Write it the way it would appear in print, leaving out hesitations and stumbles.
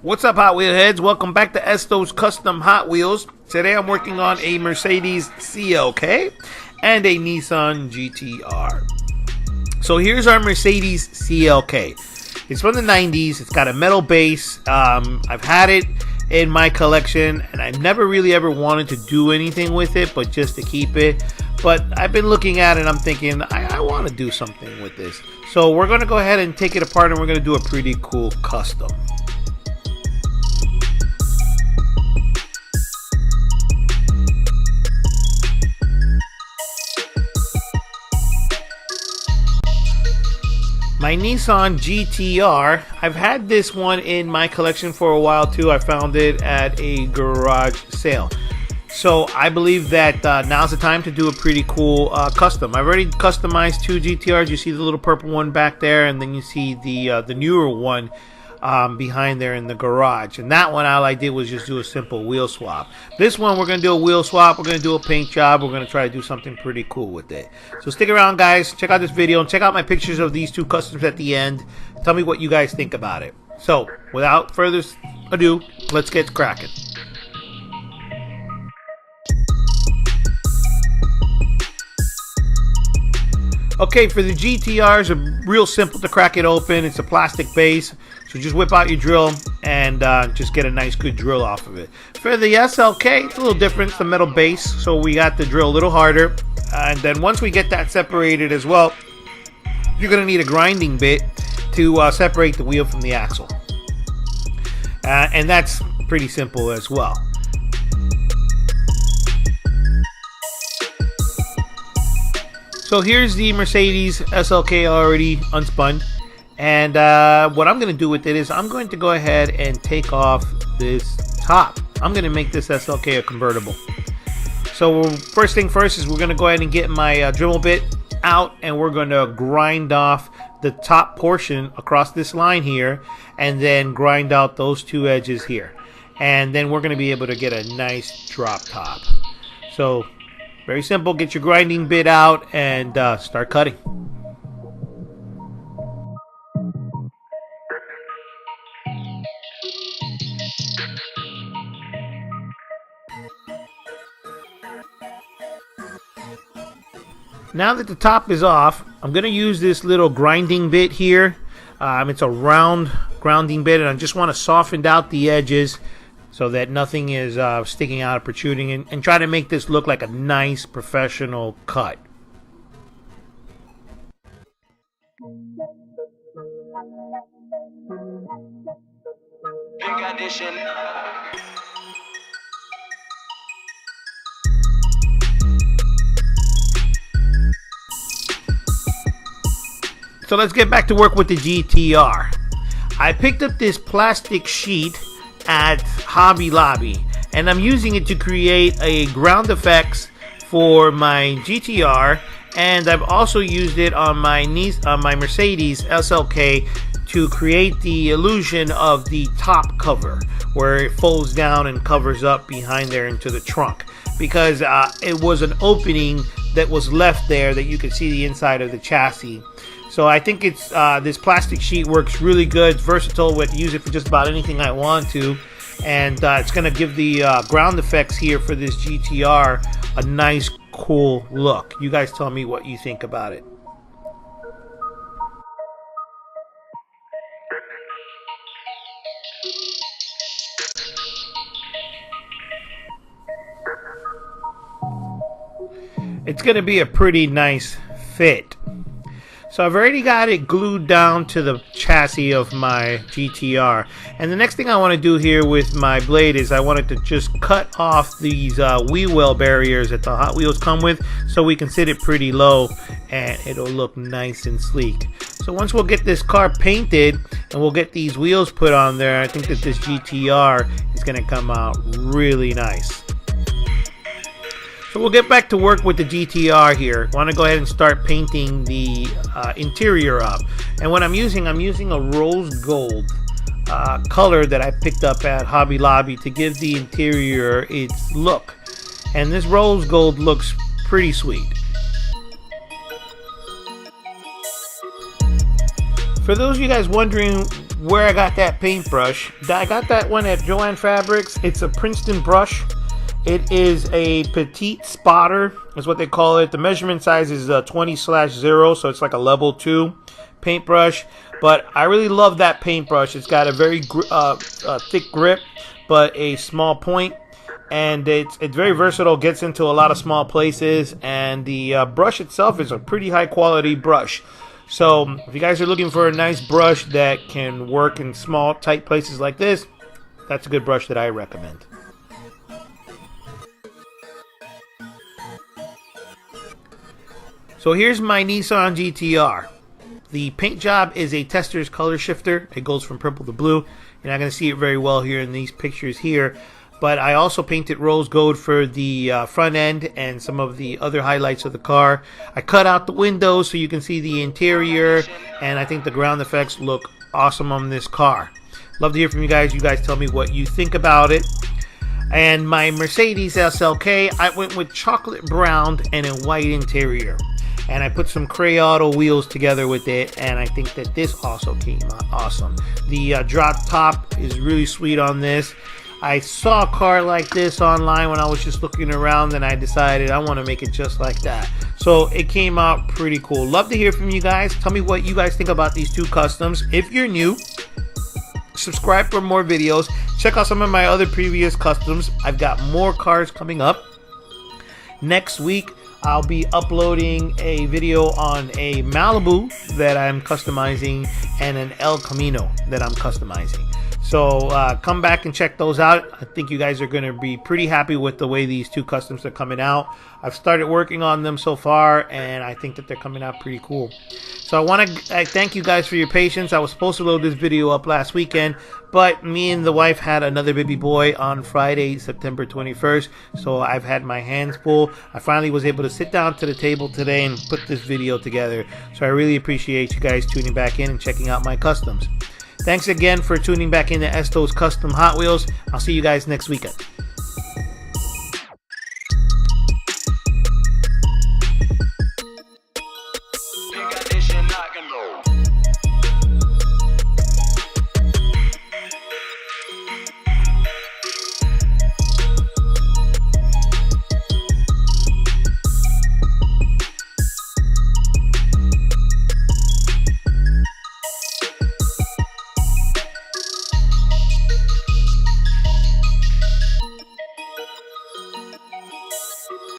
What's up, Hot Wheel heads? Welcome back to Esto's Custom Hot Wheels. Today I'm working on a Mercedes SLK and a Nissan GTR. So here's our Mercedes SLK. It's from the 90s. It's got a metal base. I've had it in my collection and I've never really ever wanted to do anything with it, but just to keep it. But I've been looking at it, I'm thinking I want to do something with this. So we're going to go ahead and take it apart and we're going to do a pretty cool custom. My Nissan GTR, I've had this one in my collection for a while too. I found it at a garage sale. So I believe that now's the time to do a pretty cool custom. I've already customized two GTRs. You see the little purple one back there, and then you see the newer one behind there in the garage. And that one, all I did was just do a simple wheel swap. This one, we're going to do a wheel swap. We're going to do a paint job. We're going to try to do something pretty cool with it. So stick around, guys. Check out this video and check out my pictures of these two customs at the end. Tell me what you guys think about it. So without further ado, let's get cracking. Okay, for the GTRs, real simple to crack it open. It's a plastic base, so just whip out your drill and just get a nice good drill off of it. For the SLK, it's a little different. It's the metal base, so we got the drill a little harder. And then once we get that separated as well, you're going to need a grinding bit to separate the wheel from the axle. And that's pretty simple as well. So here's the Mercedes SLK already unspun, and what I'm going to do with it is I'm going to go ahead and take off this top. I'm going to make this SLK a convertible. So first thing first is we're going to go ahead and get my Dremel bit out, and we're going to grind off the top portion across this line here, and then grind out those two edges here, and then we're going to be able to get a nice drop top. So very simple. Get your grinding bit out and start cutting. Now that the top is off, I'm going to use this little grinding bit here. It's a round grinding bit, and I just want to soften out the edges so that nothing is sticking out or protruding, and try to make this look like a nice professional cut. Big addition. So let's get back to work with the GTR. I picked up this plastic sheet at Hobby Lobby, and I'm using it to create a ground effects for my GTR, and I've also used it on my Mercedes SLK to create the illusion of the top cover, where it folds down and covers up behind there into the trunk, because it was an opening that was left there that you could see the inside of the chassis. So I think it's this plastic sheet works really good. It's versatile. We can use it for just about anything I want to, and it's going to give the ground effects here for this GTR a nice, cool look. You guys tell me what you think about it. It's going to be a pretty nice fit. So I've already got it glued down to the chassis of my GTR. And the next thing I want to do here with my blade is I wanted to just cut off these wheel well barriers that the Hot Wheels come with, so we can sit it pretty low and it'll look nice and sleek. So once we'll get this car painted and we'll get these wheels put on there, I think that this GTR is going to come out really nice. So we'll get back to work with the GTR here. I want to go ahead and start painting the interior up. And what I'm using a rose gold color that I picked up at Hobby Lobby to give the interior its look. And this rose gold looks pretty sweet. For those of you guys wondering where I got that paintbrush. I got that one at Joann Fabrics. It's a Princeton brush. It is a petite spotter, is what they call it. The measurement size is 20/0, so it's like a level 2 paintbrush. But I really love that paintbrush. It's got a very thick grip, but a small point, and it's very versatile. Gets into a lot of small places, and the brush itself is a pretty high quality brush. So if you guys are looking for a nice brush that can work in small, tight places like this, that's a good brush that I recommend. So here's my Nissan GTR. The paint job is a tester's color shifter. It goes from purple to blue. You're not going to see it very well here in these pictures here. But I also painted rose gold for the front end and some of the other highlights of the car. I cut out the windows so you can see the interior, and I think the ground effects look awesome on this car. Love to hear from you guys. You guys tell me what you think about it. And my Mercedes SLK, I went with chocolate brown and a white interior. And I put some Crayauto wheels together with it, and I think that this also came out awesome. The drop top is really sweet on this. I saw a car like this online when I was just looking around, and I decided I want to make it just like that. So it came out pretty cool. Love to hear from you guys. Tell me what you guys think about these two customs. If you're new, subscribe for more videos. Check out some of my other previous customs. I've got more cars coming up. Next week, I'll be uploading a video on a Malibu that I'm customizing and an El Camino that I'm customizing. So come back and check those out. I think you guys are going to be pretty happy with the way these two customs are coming out. I've started working on them so far, and I think that they're coming out pretty cool. So I thank you guys for your patience. I was supposed to load this video up last weekend, but me and the wife had another baby boy on Friday, September 21st. So I've had my hands full. I finally was able to sit down to the table today and put this video together. So I really appreciate you guys tuning back in and checking out my customs. Thanks again for tuning back into Esto's Custom Hot Wheels. I'll see you guys next weekend. Big addition, not gonna go.